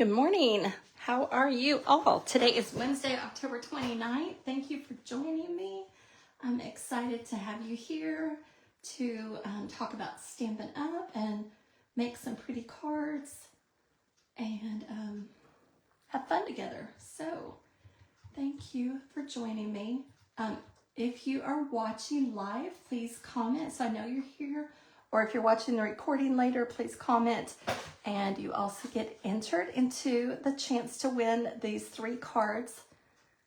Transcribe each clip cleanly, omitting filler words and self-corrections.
Good morning. How are you all? Today is Wednesday, October 29th. Thank you for joining me. I'm excited to have you here to talk about Stampin' Up! And make some pretty cards and have fun together. So thank you for joining me. If you are watching live, please comment so I know you're here. Or if you're watching the recording later, please comment. And you also get entered into the chance to win these 3 cards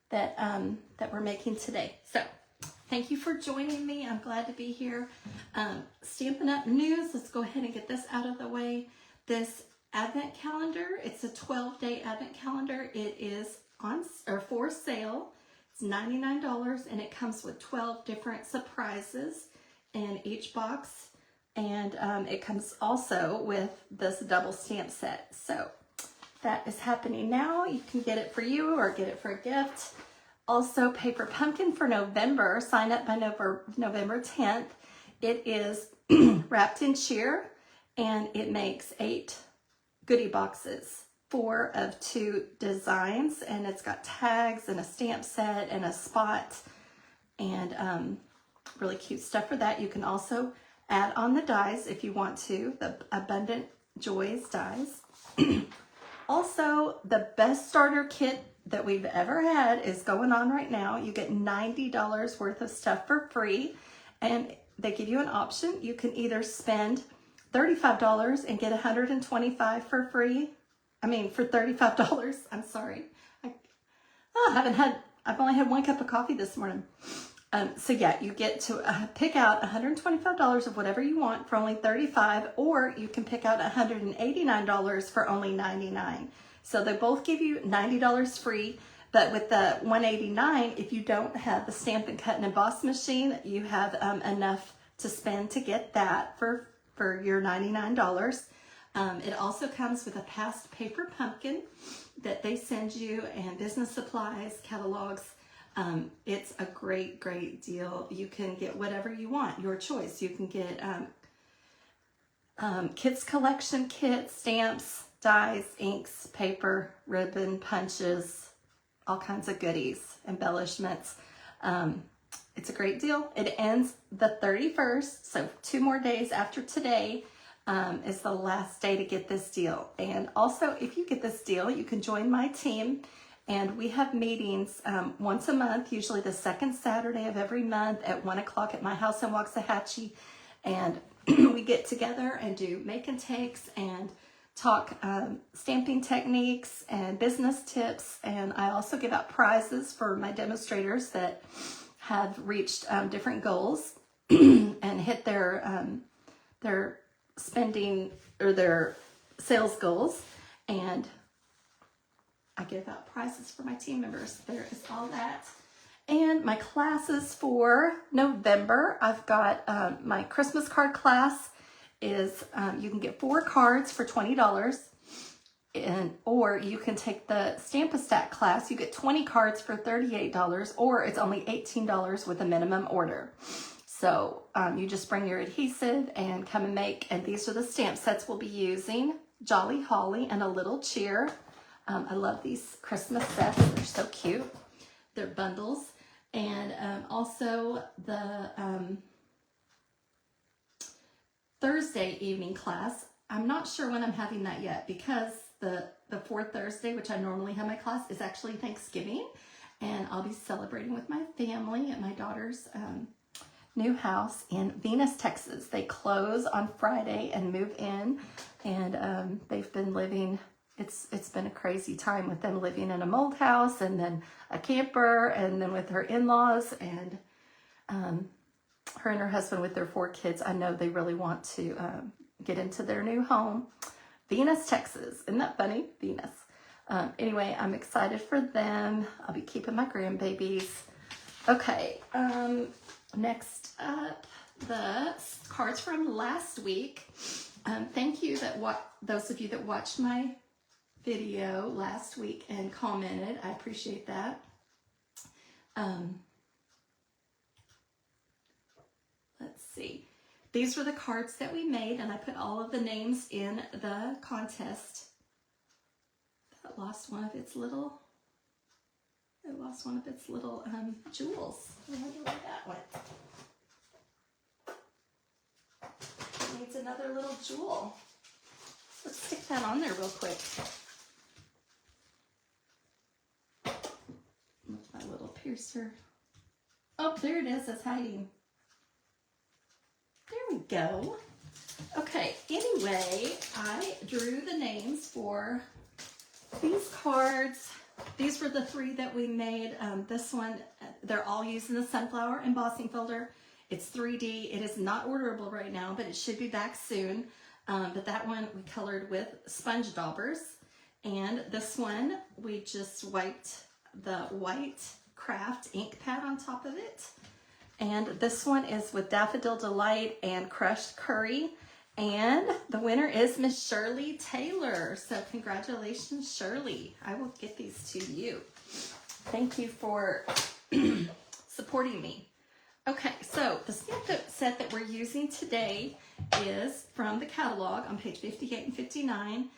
that we're making today. So thank you for joining me. I'm glad to be here. Stampin' Up! News. Let's go ahead and get this out of the way. This Advent calendar, it's a 12-day Advent calendar. It is for sale. It's $99 and it comes with 12 different surprises in each box. And it comes also with this double stamp set. So that is happening now. You can get it for you or get it for a gift. Also, Paper Pumpkin for November. Sign up by November 10th. It is wrapped in cheer and it makes 8 goodie boxes, 4 of 2 designs. And it's got tags and a stamp set and a spot and really cute stuff for that. You can also add on the dies if you want to, the Abundant Joys dies. Also, the best starter kit that we've ever had is going on right now. You get $90 worth of stuff for free, and they give you an option. You can either spend $35 and get $125 for free. I mean, for $35. I'm sorry. I've only had 1 cup of coffee this morning. So yeah, you get to pick out $125 of whatever you want for only $35, or you can pick out $189 for only $99. So they both give you $90 free, but with the $189, if you don't have the Stampin' Cut and Emboss machine, you have enough to spend to get that for your $99. It also comes with a past Paper Pumpkin that they send you, and business supplies, catalogs. It's a great deal. You can get whatever you want, your choice. You can get kids collection kit, stamps, dies, inks, paper, ribbon, punches, all kinds of goodies, embellishments. It's a great deal. It ends the 31st, so 2 more days after today is the last day to get this deal. And also, if you get this deal, you can join my team. And we have meetings once a month, usually the 2nd Saturday of every month at 1 o'clock at my house in Waxahachie. And we get together and do make and takes and talk stamping techniques and business tips. And I also give out prizes for my demonstrators that have reached different goals and hit their spending or their sales goals. And I give out prizes for my team members. There is all that. And my classes for November, I've got my Christmas card class is, you can get 4 cards for $20. Or you can take the Stamp-A-Stack class. You get 20 cards for $38, or it's only $18 with a minimum order. So you just bring your adhesive and come and make, and these are the stamp sets we'll be using. Jolly Holly and a Little Cheer. I love these Christmas sets. They're so cute. They're bundles. And also the Thursday evening class. I'm not sure when I'm having that yet because the 4th Thursday, which I normally have my class, is actually Thanksgiving. And I'll be celebrating with my family at my daughter's new house in Venus, Texas. They close on Friday and move in. And they've been living... It's been a crazy time with them living in a mold house and then a camper and then with her in-laws and her and her husband with their 4 kids. I know they really want to get into their new home. Venus, Texas. Isn't that funny? Venus. Anyway, I'm excited for them. I'll be keeping my grandbabies. Okay, next up, the cards from last week. Thank you those of you that watched my video last week and commented. I appreciate that. Let's see. These were the cards that we made, and I put all of the names in the contest It lost one of its little jewels. I wonder where that went. It needs another little jewel. Let's stick that on there real quick. With my little piercer. Oh, there it is. It's hiding. There we go. Okay, anyway, I drew the names for these cards. These were the 3 that we made. This one, they're all using the sunflower embossing folder. It's 3D. It is not orderable right now, but it should be back soon. But that one we colored with sponge daubers. And this one, we just wiped the white craft ink pad on top of it. And this one is with Daffodil Delight and Crushed Curry. And the winner is Miss Shirley Taylor. So congratulations, Shirley. I will get these to you. Thank you for supporting me. Okay, so the stamp set that we're using today is from the catalog on page 58 and 59.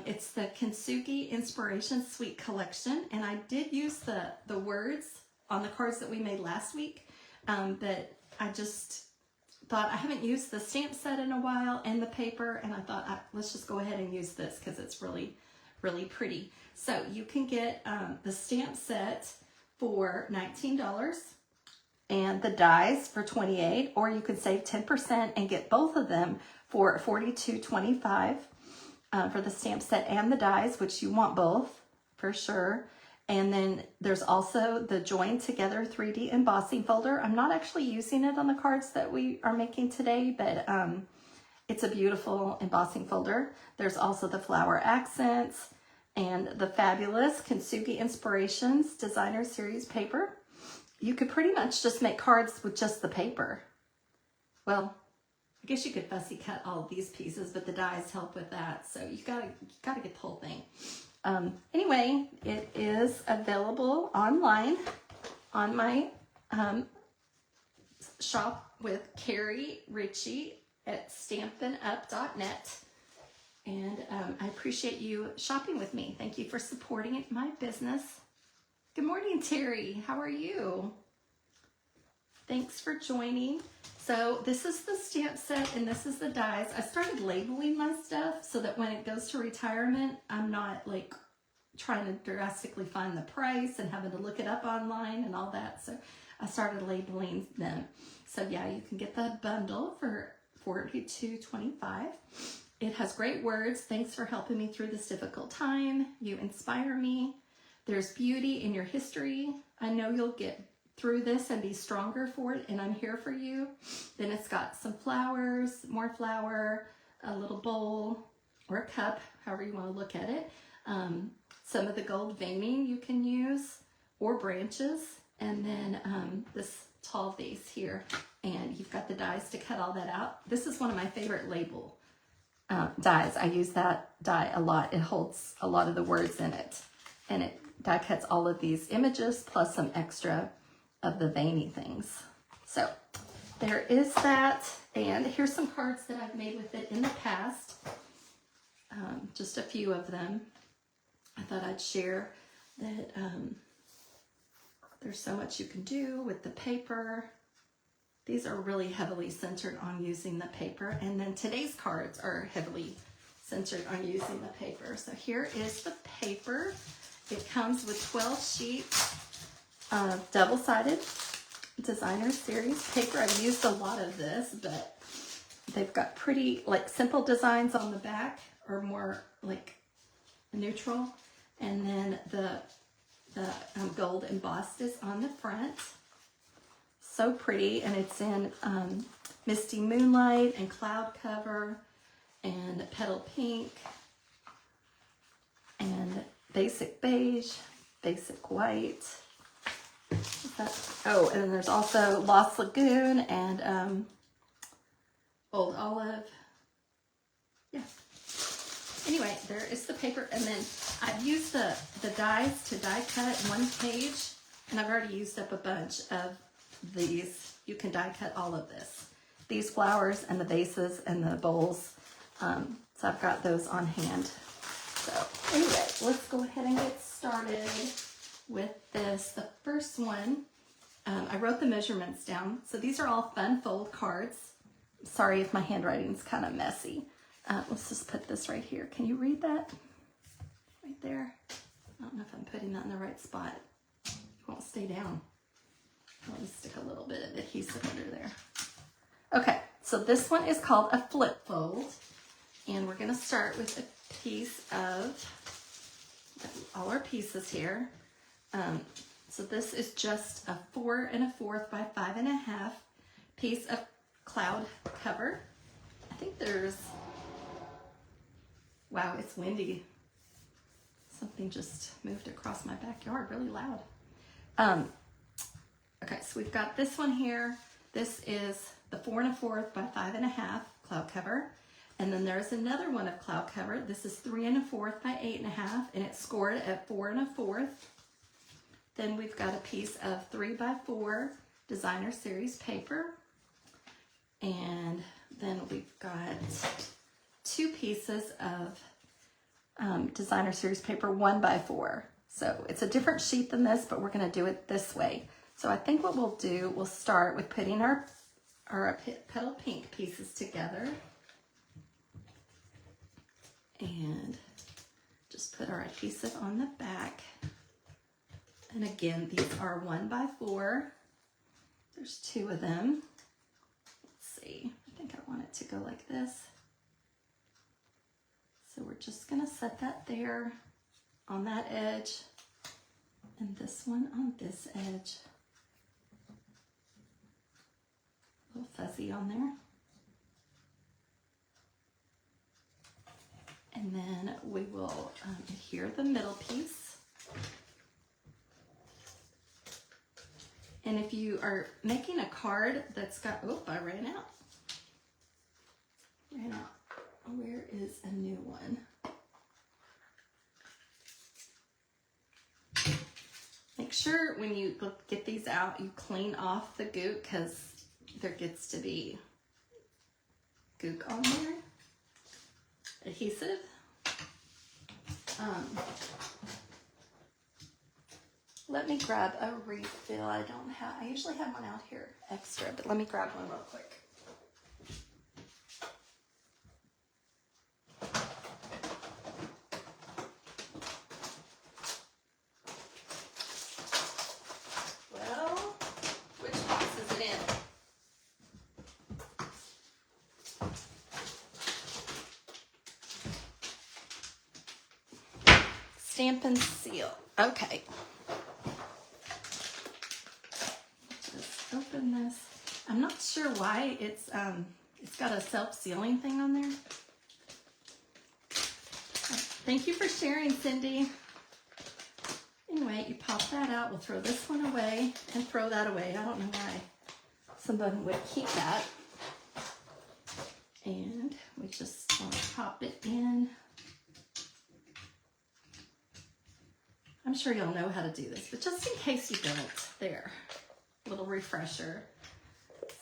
It's the Kintsugi Inspiration Suite Collection. And I did use the words on the cards that we made last week. But I just thought I haven't used the stamp set in a while and the paper, and I thought let's just go ahead and use this because it's really, really pretty. So you can get the stamp set for $19 and the dies for $28, or you can save 10% and get both of them for $42.25 for the stamp set and the dies, which you want both for sure. And then there's also the Join Together 3D embossing folder. I'm not actually using it on the cards that we are making today, but it's a beautiful embossing folder. There's also the flower accents and the fabulous Kintsugi Inspirations Designer Series paper. You could pretty much just make cards with just the paper. Well, I guess you could fussy cut all of these pieces, but the dies help with that. So you gotta get the whole thing. Anyway, it is available online on my shop with Carrie Ritchie at stampinup.net. And I appreciate you shopping with me. Thank you for supporting my business. Good morning, Terry. How are you? Thanks for joining. So this is the stamp set and this is the dies. I started labeling my stuff so that when it goes to retirement, I'm not like trying to drastically find the price and having to look it up online and all that. So I started labeling them. So yeah, you can get the bundle for $42.25. It has great words. Thanks for helping me through this difficult time. You inspire me. There's beauty in your history. I know you'll get through this and be stronger for it, and I'm here for you. Then it's got some flowers, more flour, a little bowl or a cup, however you want to look at it. Some of the gold veining you can use, or branches, and then this tall vase here. And you've got the dies to cut all that out. This is one of my favorite label dies. I use that die a lot. It holds a lot of the words in it, and it die cuts all of these images plus some extra of the veiny things. So there is that, and here's some cards that I've made with it in the past. Just a few of them. I thought I'd share that there's so much you can do with the paper. These are really heavily centered on using the paper, and then today's cards are heavily centered on using the paper. So here is the paper. It comes with 12 sheets of double-sided designer series paper. I've used a lot of this, but they've got pretty like simple designs on the back, or more like neutral, and then the gold embossed is on the front. So pretty, and it's in Misty Moonlight and Cloud Cover and Petal Pink and Basic Beige, Basic White. Oh, and then there's also Lost Lagoon and Old Olive. Yeah. Anyway, there is the paper, and then I've used the dies to die cut one page, and I've already used up a bunch of these. You can die cut all of this. These flowers and the vases and the bowls. So I've got those on hand. So anyway, let's go ahead and get started with this. The first one, I wrote the measurements down. So these are all fun fold cards. Sorry if my handwriting's kind of messy. Let's just put this right here. Can you read that? Right there. I don't know if I'm putting that in the right spot. It won't stay down. Let me stick a little bit of adhesive under there. Okay, so this one is called a flip fold. And we're going to start with a piece of all our pieces here. So this is just a 4 1/4 by 5 1/2 piece of cloud cover. I think there's, wow, it's windy. Something just moved across my backyard really loud. Okay, so we've got this one here. This is the 4 1/4 by 5 1/2 cloud cover. And then there's another one of cloud cover. This is 3 1/4 by 8 1/2, and it's scored at 4 1/4. Then we've got a piece of 3 by 4 designer series paper. And then we've got 2 pieces of designer series paper 1 by 4. So it's a different sheet than this, but we're going to do it this way. So I think what we'll do, we'll start with putting our petal pink pieces together. And just put our adhesive on the back. And again, these are 1 by 4. There's 2 of them. Let's see, I think I want it to go like this. So we're just gonna set that there on that edge, and this one on this edge. A little fuzzy on there. And then we will adhere the middle piece. And if you are making a card that's got, oh, I ran out. Where is a new one? Make sure when you get these out, you clean off the gook, because there gets to be gook on there. Adhesive. Let me grab a refill. I usually have one out here extra, but let me grab one real quick. Well, which box is it in? Stamp and seal. Okay. Just open this. I'm not sure why it's got a self-sealing thing on there. Thank you for sharing, Cindy. Anyway, you pop that out. We'll throw this one away and throw that away. I don't know why someone would keep that. And we just want to pop it in. I'm sure you'll know how to do this, but just in case you don't, there, a little refresher.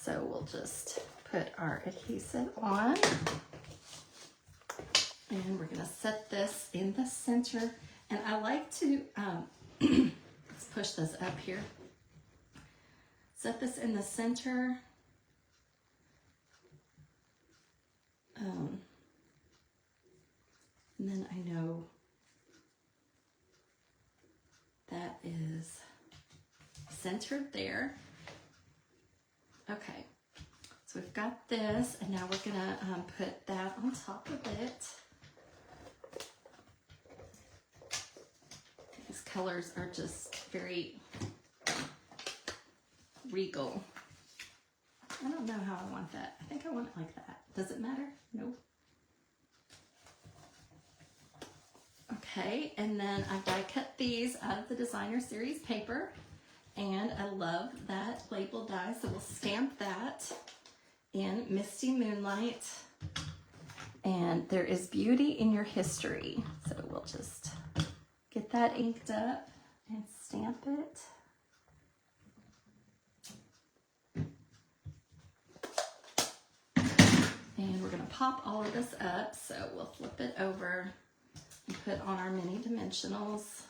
So we'll just put our adhesive on, and we're going to set this in the center. And I like to, let's push this up here. Set this in the center. And then I know that is centered there. Okay, so we've got this, and now we're gonna put that on top of it. These colors are just very regal. I don't know how I want that. I think I want it like that. Does it matter? No. Okay, and then I've die cut these out of the designer series paper, and I love that label die, so we'll stamp that in Misty Moonlight. And there is beauty in your history, so we'll just get that inked up and stamp it. And we're going to pop all of this up, so we'll flip it over. and put on our mini dimensionals.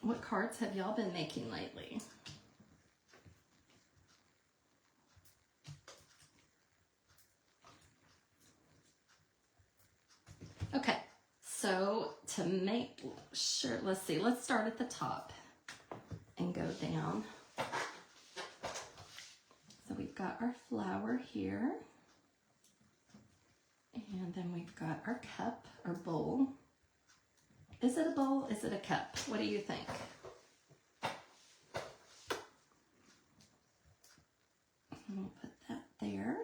What cards have y'all been making lately? Okay, so to make sure, let's see, let's start at the top and go down. So we've got our flower here, and then we've got our cup or bowl. Is it a bowl? Is it a cup? What do you think? And we'll put that there.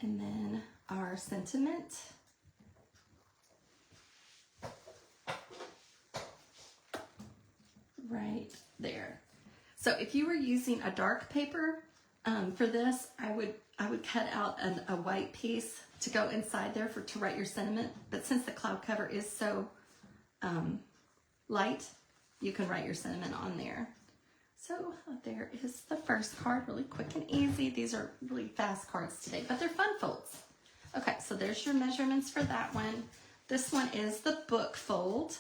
And then our sentiment. Right there. So if you were using a dark paper for this, I would cut out a white piece to go inside there to write your sentiment. But since the cloud cover is so light, you can write your sentiment on there. So there is the first card, really quick and easy. These are really fast cards today, but they're fun folds. Okay, so there's your measurements for that one. This one is the book fold.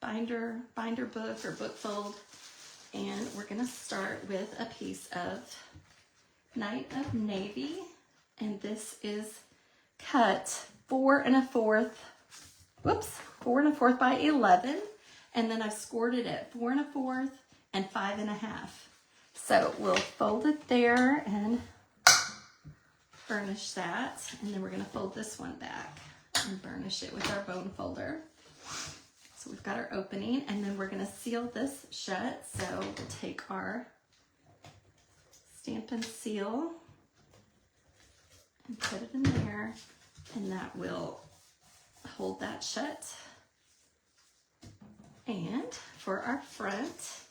Binder book or book fold. And we're gonna start with a piece of Night of Navy. And this is cut 4 1/4, 4 1/4 by 11. And then I've scored it at 4 1/4 and 5 1/2. So we'll fold it there and burnish that. And then we're gonna fold this one back and burnish it with our bone folder. So we've got our opening, and then we're gonna seal this shut. So we'll take our Stampin' Seal and put it in there, and that will hold that shut. And for our front,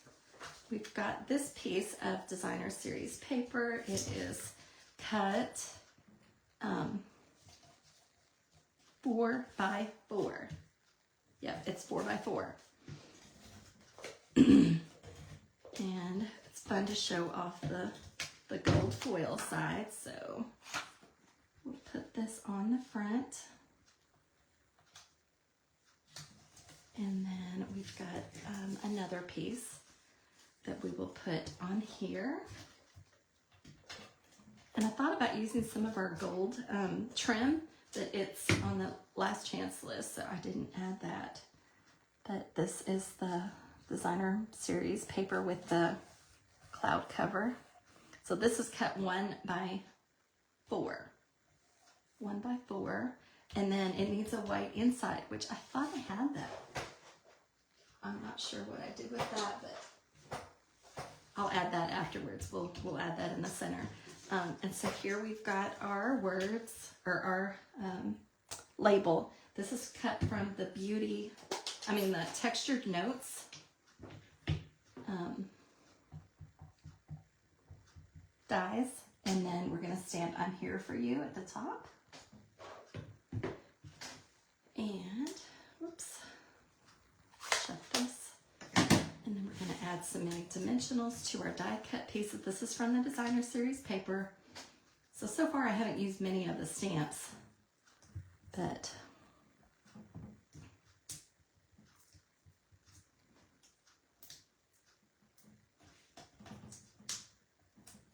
we've got this piece of Designer Series paper. It is cut 4 by 4. Yep, it's 4 by 4. And it's fun to show off the gold foil side. So we'll put this on the front. And then we've got another piece that we will put on here. And I thought about using some of our gold trim, but it's on the last chance list, so I didn't add that. But this is the Designer Series paper with the cloud cover. So this is cut 1 by 4. 1 by 4. And then it needs a white inside, which I thought I had that. I'm not sure what I did with that, but I'll add that afterwards. We'll add that in the center. And so here we've got our words, or our label. This is cut from the the Textured Notes dies. And then we're going to stamp I'm Here For You at the top. And, whoops, shut this. And then we're going to add some mini dimensionals to our die cut pieces. This is from the Designer Series paper. So far I haven't used many of the stamps, but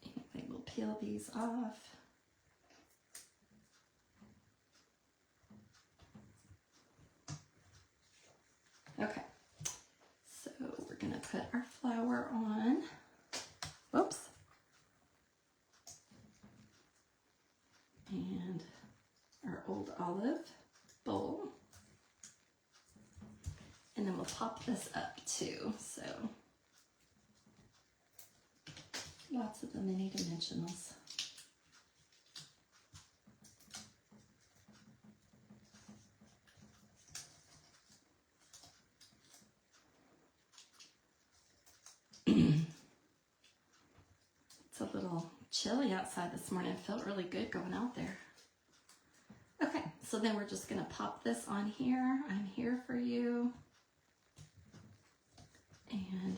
anyway, we'll peel these off. Okay, so we're going to put our flower on. Whoops. And our old olive bowl. And then we'll pop this up too. So lots of the mini dimensionals. It's a little chilly outside this morning. It felt really good going out there. Okay, so then we're just going to pop this on here. I'm here for you. And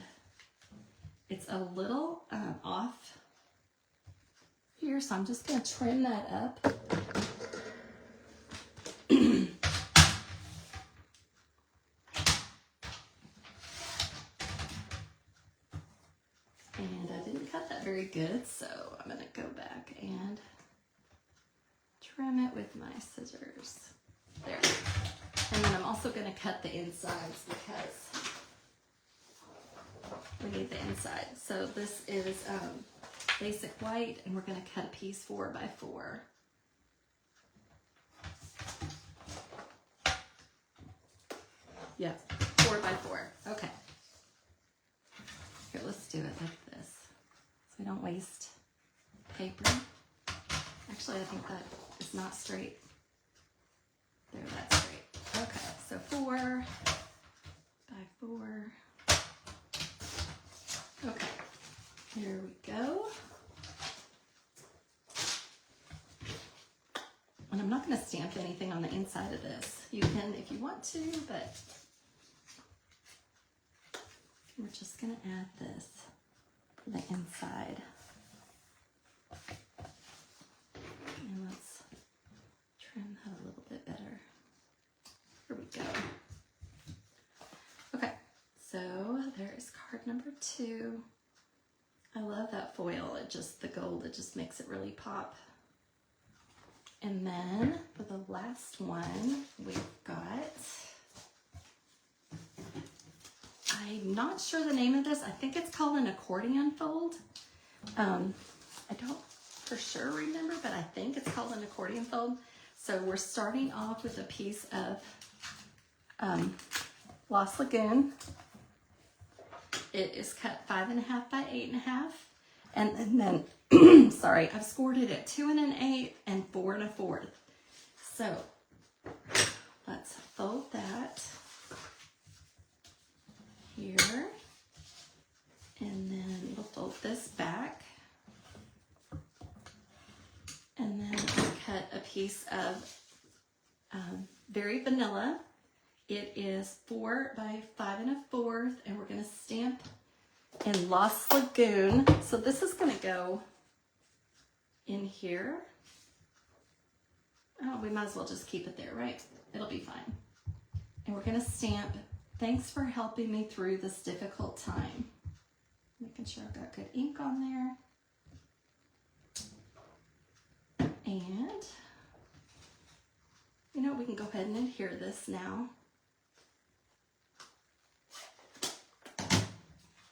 it's a little off here, so I'm just going to trim that up. And I didn't cut that very good, so I'm going to go back and trim it with my scissors. There. And then I'm also going to cut the insides because we need the inside. So this is basic white, and we're going to cut a piece 4 by 4. Yeah, 4 by 4. Okay. Here, let's do it like this so we don't waste paper. Actually, I think that is not straight. There, that's straight. Okay, so 4 by 4. Okay, here we go. And I'm not going to stamp anything on the inside of this. You can if you want to, but we're just going to add this for the inside. And let's trim that a little bit better. Here we go. Okay, so there's card number 2. I love that foil. The gold, it just makes it really pop. And then for the last one, we've got, I'm not sure the name of this. I think it's called an accordion fold. I don't for sure remember, but I think it's called an accordion fold. So we're starting off with a piece of Lost Lagoon. It is cut 5.5 by 8.5. And then, sorry, I've scored it at 2 1/8 and 4 1/4. So let's fold that here. And then we'll fold this back. And then I'll cut a piece of Very Vanilla. It is 4 by 5 1/4, and we're going to stamp in Lost Lagoon. So this is going to go in here. Oh, we might as well just keep it there, right? It'll be fine. And we're going to stamp, "Thanks for helping me through this difficult time." Making sure I've got good ink on there. And, you know, we can go ahead and adhere this now.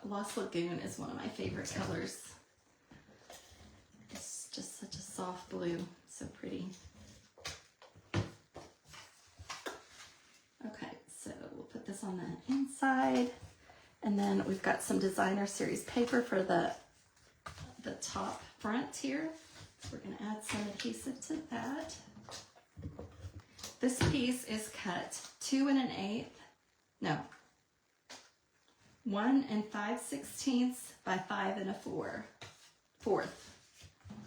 Lost Lagoon is one of my favorite colors. It's just such a soft blue, so pretty. Okay, so we'll put this on the inside, and then we've got some designer series paper for the top front here. So we're going to add some adhesive to that. This piece is cut 2 1/8, no, 1 5/16 by 5 1/4.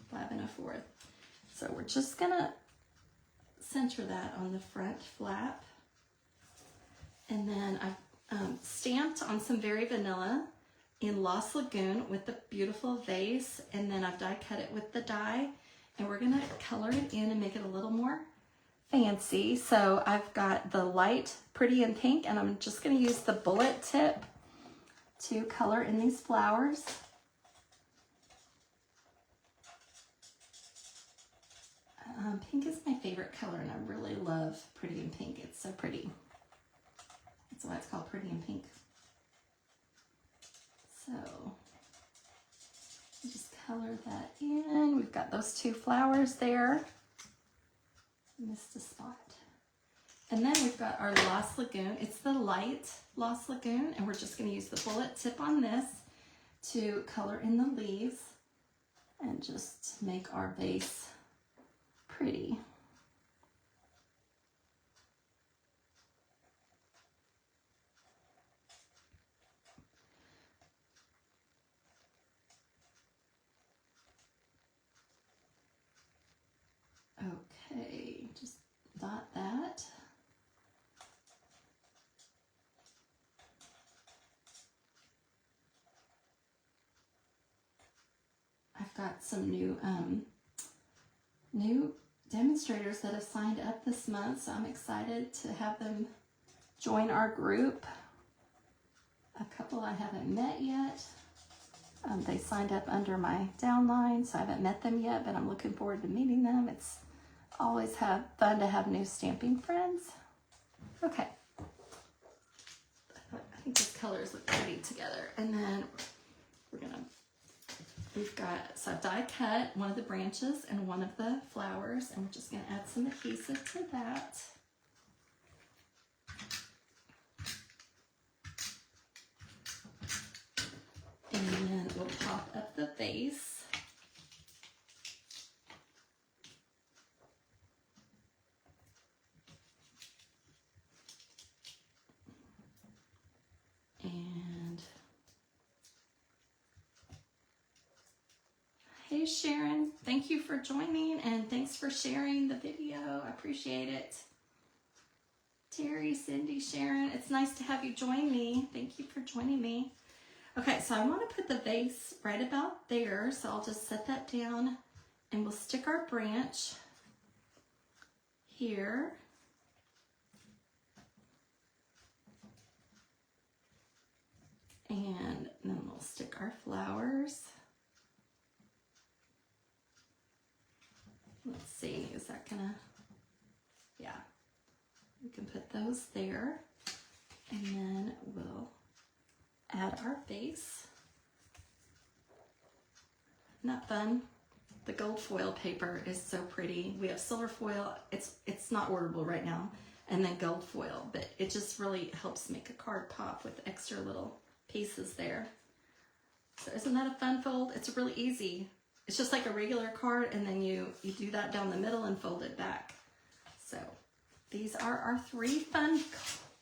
5 1/4. So we're just gonna center that on the front flap. And then I've stamped on some Very Vanilla in Lost Lagoon with the beautiful vase. And then I've die cut it with the die. And we're gonna color it in and make it a little more fancy. So I've got the light Pretty in Pink, and I'm just gonna use the bullet tip to color in these flowers. Pink is my favorite color, and I really love Pretty in Pink. It's so pretty. That's why it's called Pretty in Pink. So just color that in. We've got those 2 flowers there. Missed a spot. And then we've got our Lost Lagoon. It's the light Lost Lagoon, and we're just going to use the bullet tip on this to color in the leaves and just make our vase pretty. Okay, just dot that. I've got some new demonstrators that have signed up this month, so I'm excited to have them join our group. A couple I haven't met yet. They signed up under my downline, so I haven't met them yet, but I'm looking forward to meeting them. It's always fun to have new stamping friends. Okay. I think these colors look pretty together. And then so I've die cut one of the branches and one of the flowers, and we're just gonna add some adhesive to that. And then we'll pop up the vase. And hey Sharon, thank you for joining and thanks for sharing the video. I appreciate it. Terry, Cindy, Sharon, it's nice to have you join me. Thank you for joining me. Okay, so I want to put the vase right about there, so I'll just set that down and we'll stick our branch here. And then we'll stick our flowers. Let's see, is that gonna, yeah, we can put those there. And then we'll add our vase. Isn't that fun? The gold foil paper is so pretty. We have silver foil, it's not orderable right now, and then gold foil, but it just really helps make a card pop with extra little pieces there. So isn't that a fun fold? It's really easy. It's just like a regular card, and then you do that down the middle and fold it back. So these are our 3 fun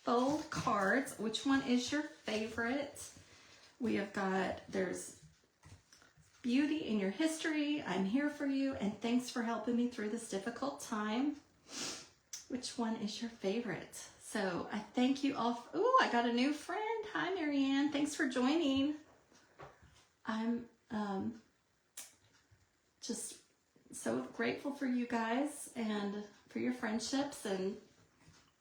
fold cards. Which one is your favorite? We have got, there's beauty in your history, I'm here for you, and thanks for helping me through this difficult time. Which one is your favorite? So I thank you all. Oh, I got a new friend. Hi, Marianne. Thanks for joining. I'm just so grateful for you guys and for your friendships and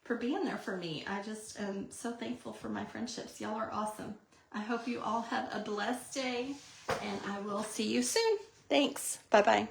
for being there for me. I just am so thankful for my friendships. Y'all are awesome. I hope you all have a blessed day, and I will see you soon. Thanks. Bye-bye.